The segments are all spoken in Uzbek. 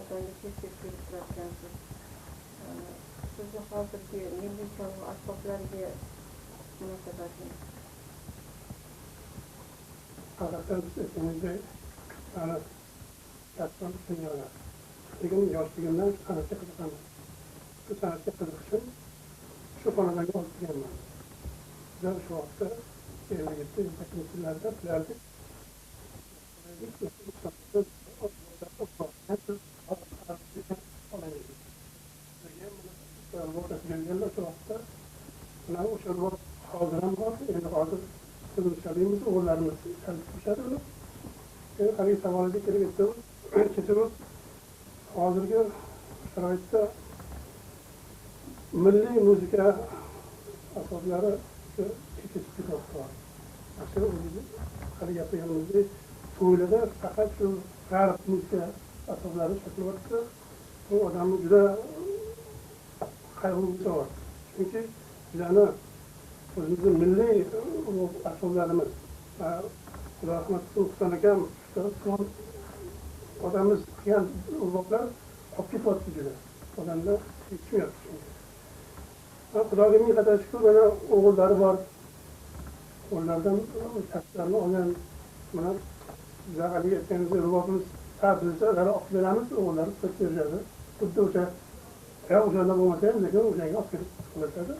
vatanga tez-tez kelib turarkansiz. Sizni hozirgi milliy cholg'u asboblariga munosabatingiz? Haqiqatan biz esimizda ana kasbim dunyolar. Lekin yoshligimdan san'atga qiziqaman. Shu san'atga qiziqishim shu xonadonga olib kelganman. Bizlar shu vaqtda 57-yillarda bilardik. O'sha hozir ham bor, endi hozir qizimizlarimiz, o'g'illarimiz kalishadi uni. Haligi savolga kelib ketamiz. Hozirgi sharoitda milliy muzika asoslari ketishib bor. Aslida o'zi hali gapirganimizdek, to'ylarda faqat shu g'arb muzika asoslari ishlatilyapti. Bu odamni juda qayg'uli bor. Chunki bizani o'zimizni milliy asoslarimiz, Xudo rahmat qilsin, Husan akam, odamimiz qilgan urvoqlar qolib ketyapti juda. Odamlar yetishmayapti. Xudoga ming qadar shukur, mana o'g'illari bor. O'g'illardan kasblarni olgan, mana bizlar haligi aytganimizdek rubobimiz ta'bizda olib beramiz, o'g'illari qilib berishadi. Xuddi o'sha o'shanda bo'lmasa ham, lekin o'shanga olib kelib qilishadi.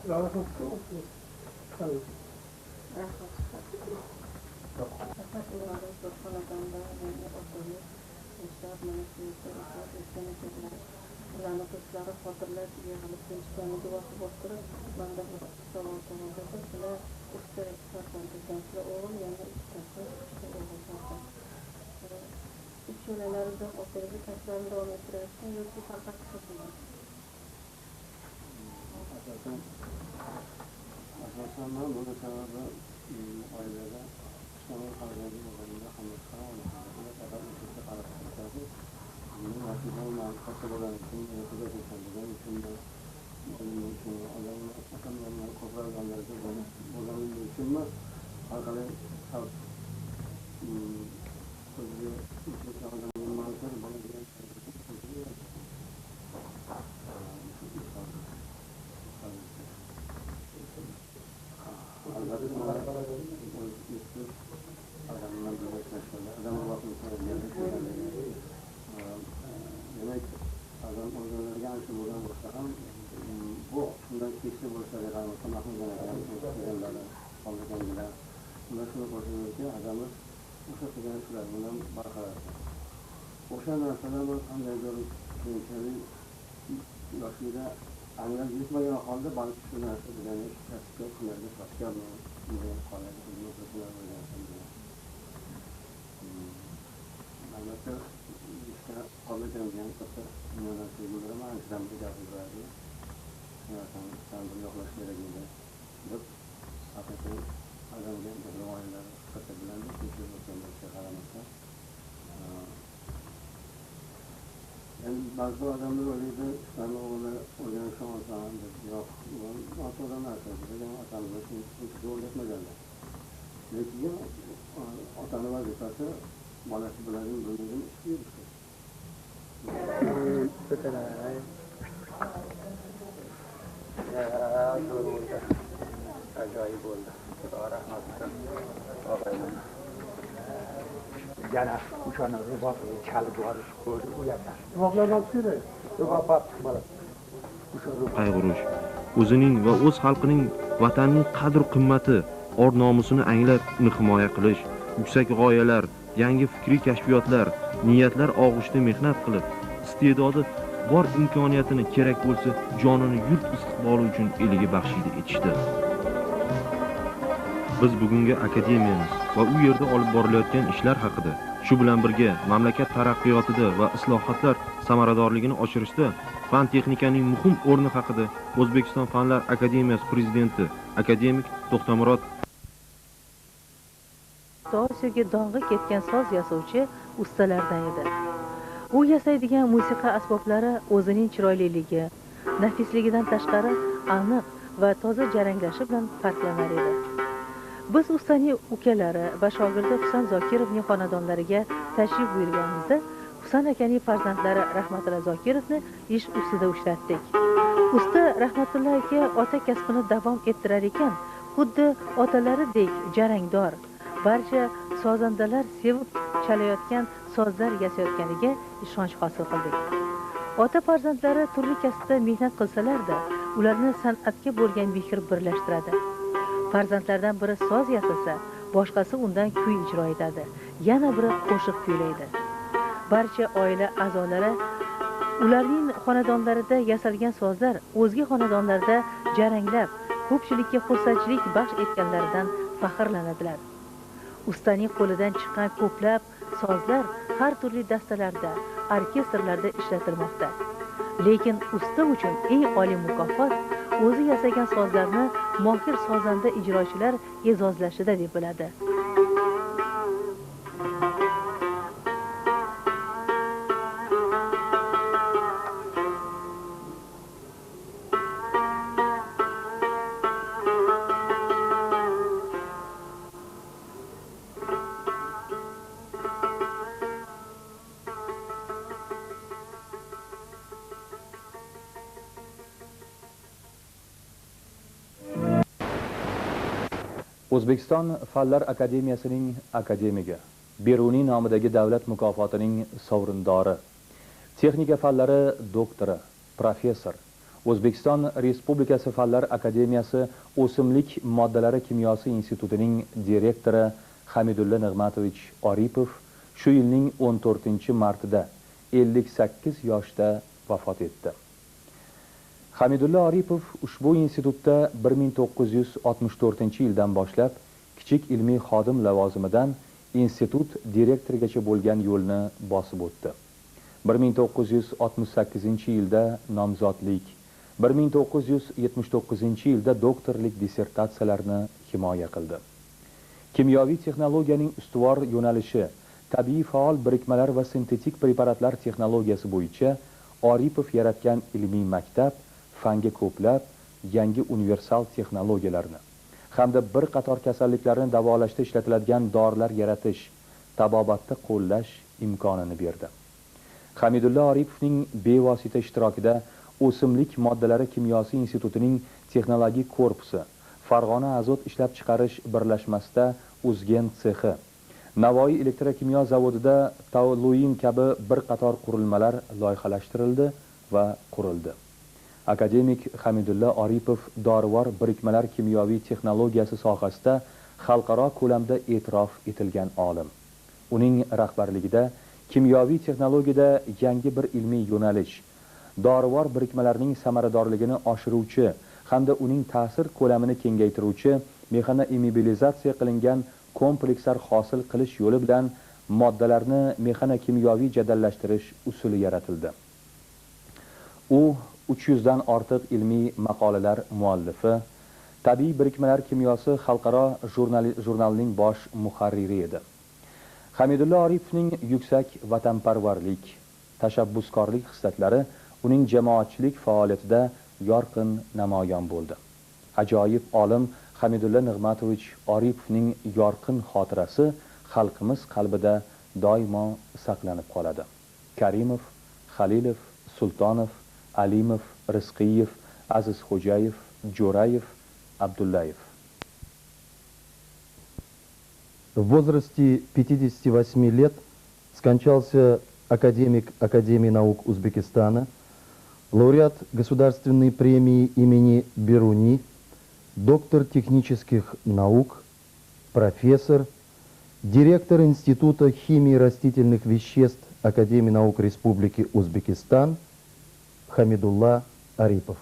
Xudo rahmat qilsin. Ularni qizlari xotirlab yig'ilib kelishgani duosi bostirib, manda bir savol tug'ildi. Sizlar uchta farzand ekansizlar, o'g'il yana ikkitasi, uchta o'g'il farzand. Uchalalarida otaga kasblarini davom ettirayotgan yoki faqat qizlar? Asosan men buni sababi oilada ijtimoiy farzandli bo'lganimda hamma benim vakilom katta bo'lan uchun ertaga o'tadigan uchun odamlar atamlardan ko'proqlarga bo'lganim uchun har qalay o'ziga odamning manzari bo'ladigan demek adam organlarga ancha bo'lgan bo'lsa ham bu shundan kechda bo'lsa mahmudlarni qoldirganlar ular shuni ko'rsatadiki adamimiz o'sha qilgan shular bilan barqaror. O'sha narsalarni qandaydir keyinchalik yoshlikda anglab yetmagan holda balki shu narsa bilan kasbga kunlarga sochganmi qoladi albatta qoldirgan katta dunyodan sevgilarim anchadan bir gapiradi. Sen bir yo'qlash kerak edi deb haqiqiy odamga bir oilalar katta bilan ko'chib o'tganlarga qaramasdan endi ba'zi odamlar o'ylaydi shularni o'g'li o'rganishni olsam deb yo'q ota odamlar aytadi otamiz shuncha o'rgatmaganlar lekin otani vazifasi bolasi bilan bo'lmagan ish yurishdi. Ajoyib bo'ldi. Xudo rahmat qilsin. Yana o'shani rubobga chalib yuborish ko'rdi u yerdan. Ruboblardan kerak. Ruboblar bo'ladi. Qayg'urish, o'zining va o'z xalqining vatanning qadr-qimmati, or-nomusini anglab uni himoya qilish, yuksak g'oyalar, yangi fikriy kashfiyotlar, niyatlar og'ushida mehnat qilib, iste'dodi bor imkoniyatini kerak bo'lsa jonini yurt istiqboli uchun eliga baxshida etishdi. Biz bugungi akademiyamiz va u yerda olib borilayotgan ishlar haqida, shu bilan birga mamlakat taraqqiyotida va islohotlar samaradorligini oshirishda fan texnikaning muhim o'rni haqida O'zbekiston Fanlar akademiyasi prezidenti akademik To'xtamurod Osiyoga dong'i ketgan soz yasovchi ustalardan edi. U yasaydigan musiqa asboblari o'zining chiroyliligi, nafisligidan tashqari aniq va toza jaranglashi bilan farqlanar edi. Biz ustaning ukalari va shogirdi Husan Zokirovning xonadonlariga tashrif buyurganimizda Husan akaning farzandlari Rahmatilla Zokirovni ish ustida uchratdik. Usta Rahmatilla aka ota kasbini davom ettirar ekan, xuddi otalaridek jarangdor, barcha sozandalar sevib chalayotgan sozlar yasayotganiga ishonch hosil qildik. Ota farzandlari turli kasbda mehnat qilsalar-da, ularni san'atga bo'lgan mehr birlashtiradi. Farzandlardan biri soz yasasa, boshqasi undan kuy ijro etadi, yana biri qo'shiq kuylaydi. Barcha oila a'zolari ularning xonadonlarida yasalgan sozlar o'zga xonadonlarda jaranglab, ko'pchilikka xursandchilik baxsh etganlaridan faxrlanadilar. Ustaning qo'lidan chiqqan ko'plab sozlar har turli dastalarda, orkestrlarda ishlatilmoqda. Lekin usta uchun eng oliy mukofot o'zi yasagan sozlarni mohir sozanda ijrochilar e'zozlashida deb biladi. O'zbekiston Fanlar akademiyasining akademigi, Beruniy nomidagi davlat mukofotining sovrindori, texnika fanlari doktori, professor, O'zbekiston Respublikasi Fanlar akademiyasi O'simlik moddalari kimyosi institutining direktori Hamidulla Nig'matovich Oripov shu yilning 14-martida 58 yoshda vafot etdi. Hamidulla Oripov ushbu institutda 1964-yildan boshlab kichik ilmiy xodim lavozimidan institut direktorigacha bo'lgan yo'lni bosib o'tdi. 1968-yilda nomzodlik, 1979-yilda doktorlik dissertatsiyalarini himoya qildi. Kimyoviy texnologiyaning ustuvor yo'nalishi tabiiy faol birikmalar va sintetik preparatlar texnologiyasi bo'yicha Oripov yaratgan ilmiy maktab fanga ko'plab yangi universal texnologiyalarni hamda bir qator kasalliklarni davolashda ishlatiladigan dorilar yaratish, tabobatda qo'llash imkonini berdi. Hamidulla Oripovning bevosita ishtirokida O'simlik moddalari kimyosi institutining texnologik korpusi, Farg'ona azot ishlab chiqarish birlashmasida Uzgen sexi, Navoiy elektrokimyo zavodida Toluin kabi bir qator qurilmalar loyihalashtirildi va qurildi. Akademik Hamidulla Oripov dorivor birikmalar kimyoviy texnologiyasi sohasida xalqaro ko'lamda e'tirof etilgan olim. Uning rahbarligida kimyoviy texnologiyada yangi bir ilmiy yo'nalish, dorivor birikmalarning samaradorligini oshiruvchi hamda uning ta'sir ko'lamini kengaytiruvchi mexanoimmobilizatsiya qilingan komplekslar hosil qilish yo'li bilan moddalarni mexanokimyoviy jadallashtirish usuli yaratildi. U 300 dan ortiq ilmiy maqolalar muallifi, tabiiy birikmalar kimyosi xalqaro jurnalining bosh muharriri edi. Hamidulla Oripovning yuksak vatanparvarlik, tashabbuskorlik xislatlari uning jamoatchilik faoliyatida yorqin namoyon bo'ldi. Ajoyib olim Hamidulla Nig'matovich Oripovning yorqin xotirasi xalqimiz qalbida doimo saqlanib qoladi. Karimov, Xalilov, Sultonov, Alimov, Rizqiyev, Azizxo'jayev, Jo'rayev, Abdullayev. В возрасте 58 лет скончался академик Академии наук Узбекистана, лауреат Государственной премии имени Беруни, доктор технических наук, профессор, директор Института химии растительных веществ Академии наук Республики Узбекистан Хамидулла Орипов.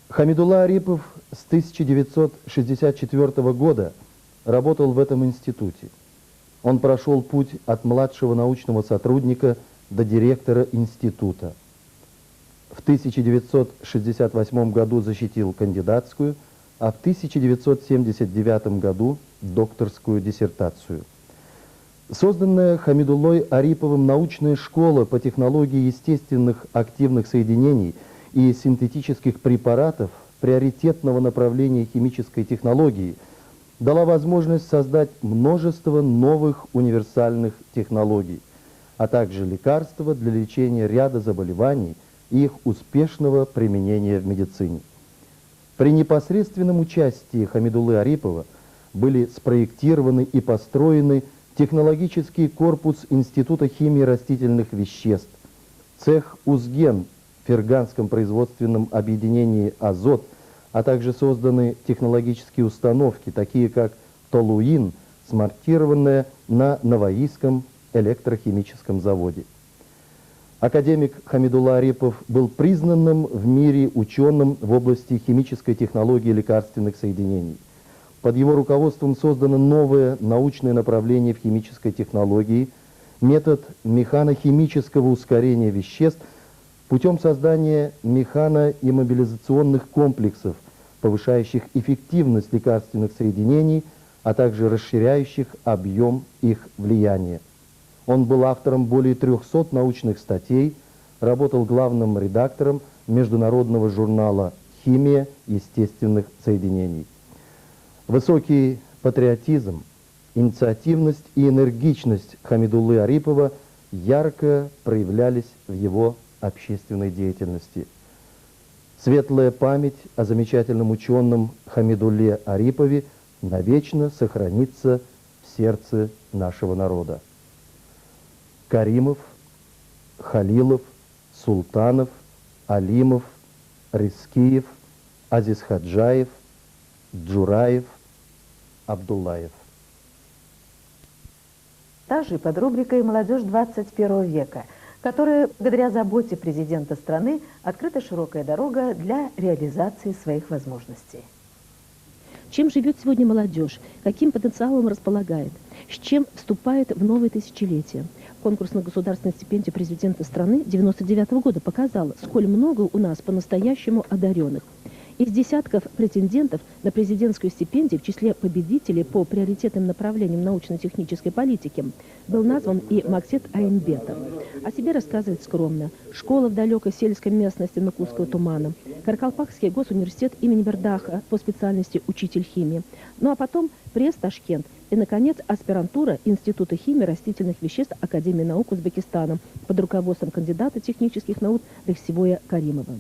Хамидулла Орипов с 1964 года работал в этом институте. Он прошел путь от младшего научного сотрудника до директора института. В 1968 году защитил кандидатскую, а в 1979 году докторскую диссертацию. Созданная Хамидуллой Ориповым научная школа по технологии естественных активных соединений и синтетических препаратов приоритетного направления химической технологии дала возможность создать множество новых универсальных технологий, а также лекарства для лечения ряда заболеваний и их успешного применения в медицине. При непосредственном участии Хамидуллы Арипова были спроектированы и построены технологический корпус Института химии растительных веществ, цех УЗГЕН в Ферганском производственном объединении «Азот», а также созданы технологические установки, такие как «Толуин», смонтированная на Новоийском электрохимическом заводе. Академик Хамидулла Арипов был признанным в мире ученым в области химической технологии лекарственных соединений. Под его руководством создано новое научное направление в химической технологии, метод механохимического ускорения веществ путем создания механоиммобилизационных комплексов, повышающих эффективность лекарственных соединений, а также расширяющих объем их влияния. Он был автором более 300 научных статей, работал главным редактором международного журнала «Химия естественных соединений». Высокий патриотизм, инициативность и энергичность Хамидуллы Арипова ярко проявлялись в его общественной деятельности. Светлая память о замечательном ученом Хамидулле Арипове навечно сохранится в сердце нашего народа. Каримов, Халилов, Султанов, Алимов, Рискиев, Азизхаджаев, Джураев, Абдуллаев. Также под рубрикой «Молодежь 21 века», которая, благодаря заботе президента страны, открыта широкая дорога для реализации своих возможностей. Чем живет сегодня молодежь? Каким потенциалом располагает? С чем вступает в новое тысячелетие? Конкурс на государственную стипендию президента страны 1999 года показал, сколь много у нас по-настоящему одаренных. Из десятков претендентов на президентскую стипендию в числе победителей по приоритетным направлениям научно-технической политики был назван и Максет Аимбетов. О себе рассказывает скромно. Школа в далекой сельской местности Нукусского тумана, Каракалпакский госуниверситет имени Вердаха по специальности учитель химии. Ну а потом пресс Ташкент и, наконец, аспирантура Института химии растительных веществ Академии наук Узбекистана под руководством кандидата технических наук Рехсивоя Каримова.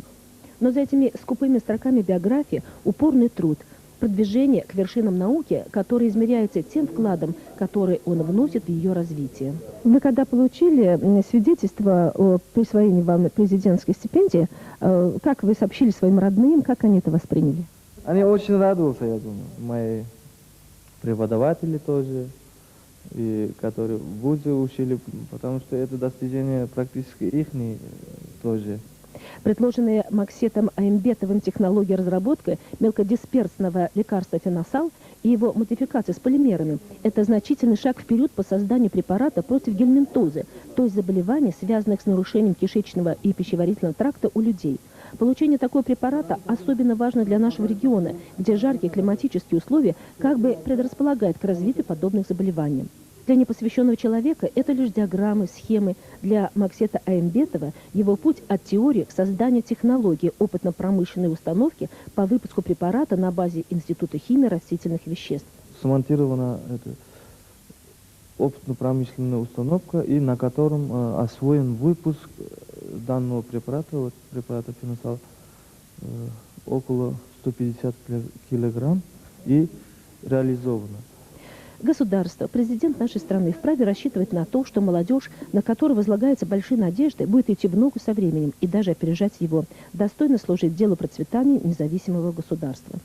Но за этими скупыми строками биографии упорный труд, продвижение к вершинам науки, который измеряется тем вкладом, который он вносит в ее развитие. Вы когда получили свидетельство о присвоении вам президентской стипендии, как вы сообщили своим родным, как они это восприняли? Они очень радовались, я думаю. Мои преподаватели тоже, и которые в ВУЗе учили, потому что это достижение практически их тоже. Предложенная Максетом Аимбетовым технология разработки мелкодисперсного лекарства феносал и его модификации с полимерами – это значительный шаг вперед по созданию препарата против гельминтозы, то есть заболеваний, связанных с нарушением кишечного и пищеварительного тракта у людей. Получение такого препарата особенно важно для нашего региона, где жаркие климатические условия как бы предрасполагают к развитию подобных заболеваний. Для непосвященного человека это лишь диаграммы, схемы. Для Максета Аимбетова его путь от теории к созданию технологии опытно-промышленной установки по выпуску препарата на базе Института химии растительных веществ. Смонтирована опытно-промышленная установка, и на котором освоен выпуск данного препарата, препарата феносал, около 150 килограмм, и реализовано. Государство, президент нашей страны вправе рассчитывать на то, что молодежь, на которую возлагаются большие надежды, будет идти в ногу со временем и даже опережать его, достойно служить делу процветания независимого государства.